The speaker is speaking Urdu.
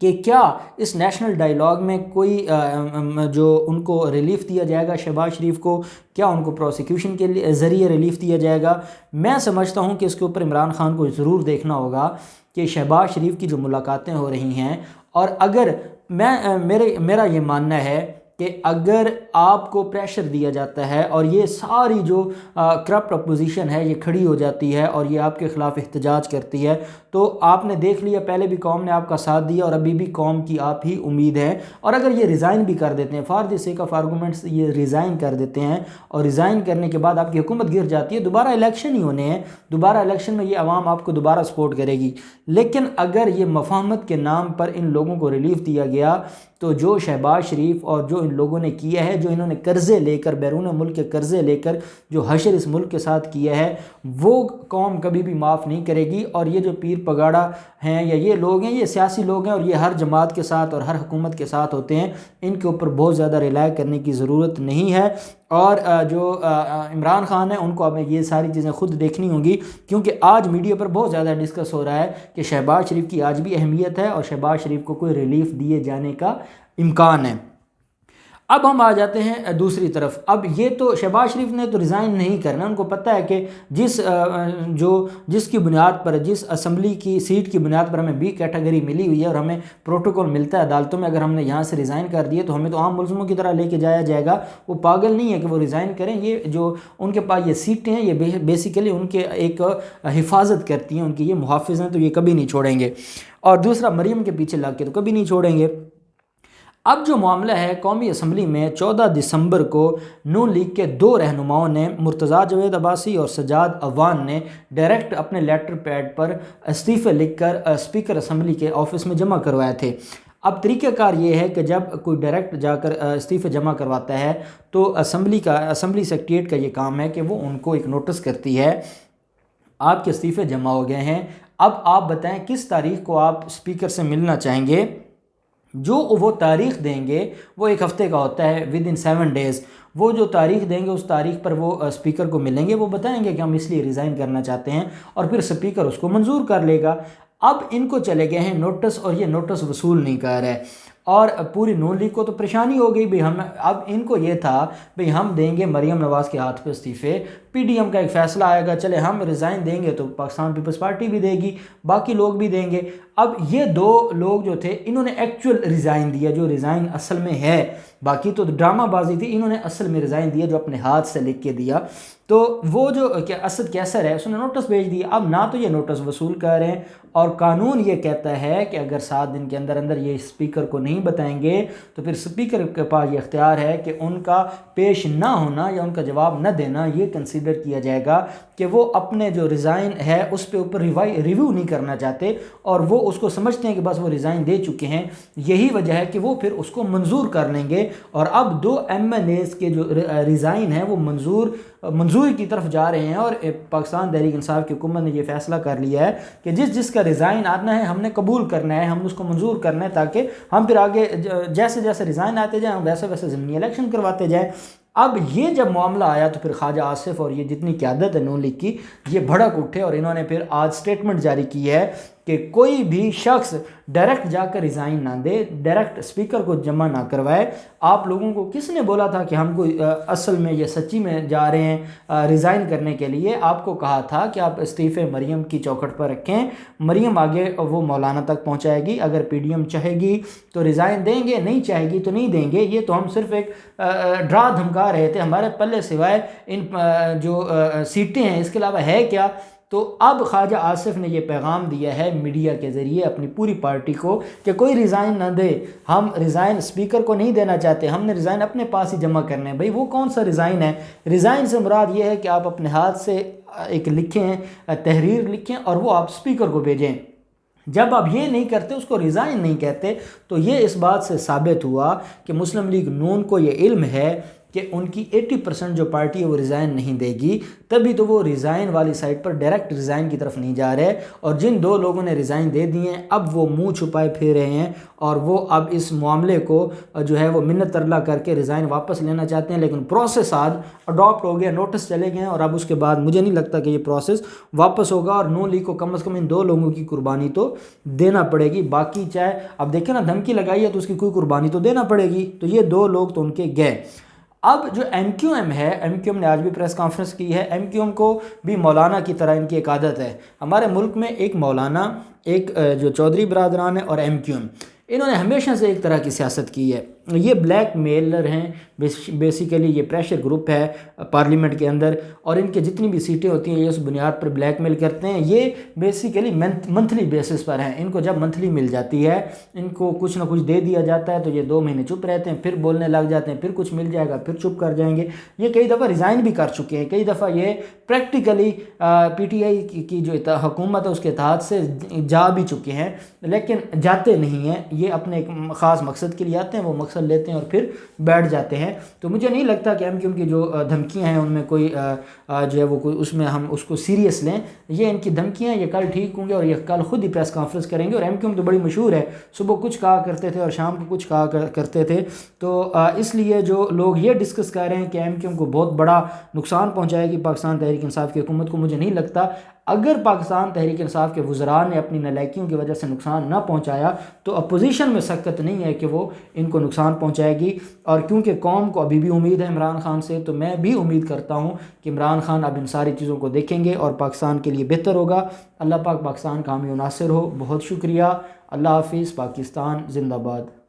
کہ کیا اس نیشنل ڈائیلاگ میں کوئی جو ان کو ریلیف دیا جائے گا شہباز شریف کو، کیا ان کو پروسیکیوشن کے ذریعے ریلیف دیا جائے گا؟ میں سمجھتا ہوں کہ اس کے اوپر عمران خان کو ضرور دیکھنا ہوگا کہ شہباز شریف کی جو ملاقاتیں ہو رہی ہیں، اور اگر میرا یہ ماننا ہے کہ اگر آپ کو پریشر دیا جاتا ہے اور یہ ساری جو کرپٹ اپوزیشن ہے یہ کھڑی ہو جاتی ہے اور یہ آپ کے خلاف احتجاج کرتی ہے، تو آپ نے دیکھ لیا پہلے بھی قوم نے آپ کا ساتھ دیا اور ابھی بھی قوم کی آپ ہی امید ہے، اور اگر یہ ریزائن بھی کر دیتے ہیں for the sake of arguments, یہ ریزائن کر دیتے ہیں اور ریزائن کرنے کے بعد آپ کی حکومت گر جاتی ہے، دوبارہ الیکشن ہی ہونے ہیں، دوبارہ الیکشن میں یہ عوام آپ کو دوبارہ سپورٹ کرے گی۔ لیکن اگر یہ مفاہمت کے نام پر ان لوگوں کو ریلیف دیا گیا تو جو شہباز شریف اور جو ان لوگوں نے کیا ہے، جو انہوں نے قرضے لے کر بیرون ملک کے قرضے لے کر جو حشر اس ملک کے ساتھ کیا ہے، وہ قوم کبھی بھی معاف نہیں کرے گی۔ اور یہ جو پیر پگاڑا ہیں یا یہ لوگ ہیں، یہ سیاسی لوگ ہیں اور یہ ہر جماعت کے ساتھ اور ہر حکومت کے ساتھ ہوتے ہیں، ان کے اوپر بہت زیادہ ریلائی کرنے کی ضرورت نہیں ہے۔ اور جو عمران خان ہیں ان کو اب یہ ساری چیزیں خود دیکھنی ہوں گی، کیونکہ آج میڈیا پر بہت زیادہ ڈسکس ہو رہا ہے کہ شہباز شریف کی آج بھی اہمیت ہے اور شہباز شریف کو کوئی ریلیف دیے جانے کا امکان ہے۔ اب ہم آ جاتے ہیں دوسری طرف۔ اب یہ تو شہباز شریف نے تو ریزائن نہیں کرنا، ان کو پتہ ہے کہ جس کی بنیاد پر، جس اسمبلی کی سیٹ کی بنیاد پر ہمیں بی کیٹیگری ملی ہوئی ہے اور ہمیں پروٹوکول ملتا ہے عدالتوں میں، اگر ہم نے یہاں سے ریزائن کر دیے تو ہمیں تو عام ملزموں کی طرح لے کے جایا جائے گا۔ وہ پاگل نہیں ہے کہ وہ ریزائن کریں، یہ جو ان کے پاس یہ سیٹیں ہیں یہ بیسیکلی ان کے ایک حفاظت کرتی ہیں، ان کی یہ محافظ ہیں، تو یہ کبھی نہیں چھوڑیں گے۔ اور دوسرا مریم کے پیچھے لگ کے تو کبھی نہیں چھوڑیں گے۔ اب جو معاملہ ہے قومی اسمبلی میں 14 دسمبر کو نون لیگ کے دو رہنماؤں نے، مرتضیٰ جاوید عباسی اور سجاد عوان نے، ڈائریکٹ اپنے لیٹر پیڈ پر استعفے لکھ کر اسپیکر اسمبلی کے آفس میں جمع کروائے تھے۔ اب طریقہ کار یہ ہے کہ جب کوئی ڈائریکٹ جا کر استعفے جمع کرواتا ہے تو اسمبلی سیکریٹریٹ کا یہ کام ہے کہ وہ ان کو ایک نوٹس کرتی ہے، آپ کے استعفے جمع ہو گئے ہیں، اب آپ بتائیں کس تاریخ کو آپ اسپیکر سے ملنا چاہیں گے۔ جو وہ تاریخ دیں گے وہ ایک ہفتے کا ہوتا ہے، ود ان 7 days، وہ جو تاریخ دیں گے اس تاریخ پر وہ اسپیکر کو ملیں گے، وہ بتائیں گے کہ ہم اس لیے ریزائن کرنا چاہتے ہیں، اور پھر اسپیکر اس کو منظور کر لے گا۔ اب ان کو چلے گئے ہیں نوٹس، اور یہ نوٹس وصول نہیں کر رہے، اور پوری نون لیگ کو تو پریشانی ہو گئی بھئی اب ان کو یہ تھا بھئی ہم دیں گے مریم نواز کے ہاتھ پہ استعفے، پی ڈی ایم کا ایک فیصلہ آئے گا، چلے ہم ریزائن دیں گے تو پاکستان پیپلز پارٹی بھی دے گی، باقی لوگ بھی دیں گے۔ اب یہ دو لوگ جو تھے انہوں نے ایکچول ریزائن دیا، جو ریزائن اصل میں ہے، باقی تو ڈرامہ بازی تھی، انہوں نے اصل میں ریزائن دیا جو اپنے ہاتھ سے لکھ کے دیا۔ تو وہ جو اسد کیسر ہے اس نے نوٹس بھیج دیا، اب نہ تو یہ نوٹس وصول کر رہے ہیں، اور قانون یہ کہتا ہے کہ اگر 7 دن کے اندر اندر یہ اسپیکر کو نہیں بتائیں گے تو پھر اسپیکر کے پاس یہ اختیار ہے کہ ان کا پیش نہ ہونا یا ان کا جواب نہ دینا یہ کنسیڈر کیا جائے گا کہ وہ اپنے جو ریزائن ہے اس پہ اوپر ریویو نہیں کرنا چاہتے، اور وہ اس کو سمجھتے ہیں کہ بس وہ ریزائن دے چکے ہیں، یہی وجہ ہے کہ وہ پھر اس کو منظور کر لیں گے۔ اور اب 2 MNAs کے جو ریزائن ہیں وہ منظوری کی طرف جا رہے ہیں، اور پاکستان تحریک انصاف کی حکومت نے یہ فیصلہ کر لیا ہے کہ جس کا ریزائن آنا ہے ہم نے قبول کرنا ہے، ہم اس کو منظور کرنا ہے، تاکہ ہم پھر آگے جیسے جیسے ریزائن آتے جائیں ہم ویسے ویسے ضمنی الیکشن کرواتے جائیں۔ اب یہ جب معاملہ آیا تو پھر خواجہ آصف اور یہ جتنی قیادت ہے نون لیگ کی یہ بھڑک اٹھے، اور انہوں نے پھر آج سٹیٹمنٹ جاری کی ہے کہ کوئی بھی شخص ڈائریکٹ جا کر ریزائن نہ دے، ڈائریکٹ اسپیکر کو جمع نہ کروائے۔ آپ لوگوں کو کس نے بولا تھا کہ ہم کو اصل میں یہ سچی میں جا رہے ہیں ریزائن کرنے کے لیے؟ آپ کو کہا تھا کہ آپ استعفے مریم کی چوکھٹ پر رکھیں، مریم آگے وہ مولانا تک پہنچائے گی، اگر پی ڈی ایم چاہے گی تو ریزائن دیں گے، نہیں چاہے گی تو نہیں دیں گے۔ یہ تو ہم صرف ایک ڈرا دھمکا رہے تھے، ہمارے پلے سوائے ان جو سیٹیں ہیں اس کے علاوہ ہے کیا؟ تو اب خواجہ آصف نے یہ پیغام دیا ہے میڈیا کے ذریعے اپنی پوری پارٹی کو کہ کوئی ریزائن نہ دے، ہم ریزائن اسپیکر کو نہیں دینا چاہتے، ہم نے ریزائن اپنے پاس ہی جمع کرنے ہیں۔ بھئی وہ کون سا ریزائن ہے؟ ریزائن سے مراد یہ ہے کہ آپ اپنے ہاتھ سے ایک لکھیں، تحریر لکھیں اور وہ آپ اسپیکر کو بھیجیں۔ جب آپ یہ نہیں کرتے، اس کو ریزائن نہیں کہتے، تو یہ اس بات سے ثابت ہوا کہ مسلم لیگ نون کو یہ علم ہے کہ ان کی 80% جو پارٹی ہے وہ ریزائن نہیں دے گی، تبھی تو وہ ریزائن والی سائٹ پر ڈائریکٹ ریزائن کی طرف نہیں جا رہے، اور جن 2 لوگوں نے ریزائن دے دیے ہیں اب وہ منہ چھپائے پھر رہے ہیں، اور وہ اب اس معاملے کو جو ہے وہ منت ترلا کر کے ریزائن واپس لینا چاہتے ہیں، لیکن پروسیس آج اڈاپٹ ہو گیا، نوٹس چلے گئے ہیں، اور اب اس کے بعد مجھے نہیں لگتا کہ یہ پروسیس واپس ہوگا، اور نون لیگ کو کم از کم ان 2 لوگوں کی قربانی تو دینا پڑے گی۔ باقی چاہے اب دیکھیں نا دھمکی لگائی ہے تو اس کی کوئی قربانی تو دینا پڑے گی، تو یہ 2 لوگ تو ان کے گئے۔ اب جو ایم کیو ایم ہے، ایم کیو ایم نے آج بھی پریس کانفرنس کی ہے، ایم کیو ایم کو بھی مولانا کی طرح ان کی ایک عادت ہے، ہمارے ملک میں ایک مولانا، ایک جو چودھری برادران ہے، اور ایم کیو ایم، انہوں نے ہمیشہ سے ایک طرح کی سیاست کی ہے، یہ بلیک میلر ہیں، بیسیکلی یہ پریشر گروپ ہے پارلیمنٹ کے اندر، اور ان کے جتنی بھی سیٹیں ہوتی ہیں یہ اس بنیاد پر بلیک میل کرتے ہیں، یہ بیسیکلی منتھلی بیسس پر ہیں، ان کو جب منتھلی مل جاتی ہے ان کو کچھ نہ کچھ دے دیا جاتا ہے تو یہ 2 مہینے چپ رہتے ہیں، پھر بولنے لگ جاتے ہیں، پھر کچھ مل جائے گا پھر چپ کر جائیں گے، یہ کئی دفعہ ریزائن بھی کر چکے ہیں، کئی دفعہ یہ پریکٹیکلی پی ٹی آئی کی جو حکومت ہے اس کے اتحاد سے جا بھی چکے ہیں، لیکن جاتے نہیں ہیں، یہ اپنے ایک خاص مقصد کے لیے آتے ہیں، وہ مقصد لیتے ہیں اور پھر بیٹھ جاتے ہیں۔ تو مجھے نہیں لگتا کہ ایم کیو ایم کی جو دھمکیاں ہیں ان میں کوئی جو ہے وہ کوئی اس میں ہم اس کو سیریس لیں، یہ ان کی دھمکیاں یہ کل ٹھیک ہوں گے، اور یہ کل خود ہی پریس کانفرنس کریں گے، اور ایم کیو ایم تو بڑی مشہور ہے، صبح کچھ کہا کرتے تھے اور شام کو کچھ کہا کرتے تھے، تو اس لیے جو لوگ یہ ڈسکس کر رہے ہیں کہ ایم کیو ایم کو بہت بڑا نقصان پہنچائے گی پاکستان تحریک انصاف کی حکومت کو، مجھے نہیں لگتا۔ اگر پاکستان تحریک انصاف کے وزراء نے اپنی نالائکیوں کی وجہ سے نقصان نہ پہنچایا تو اپوزیشن میں سکت نہیں ہے کہ وہ ان کو نقصان پہنچائے گی، اور کیونکہ قوم کو ابھی بھی امید ہے عمران خان سے، تو میں بھی امید کرتا ہوں کہ عمران خان اب ان ساری چیزوں کو دیکھیں گے اور پاکستان کے لیے بہتر ہوگا۔ اللہ پاک پاکستان کا حامی و ناصر ہو۔ بہت شکریہ، اللہ حافظ، پاکستان زندہ باد۔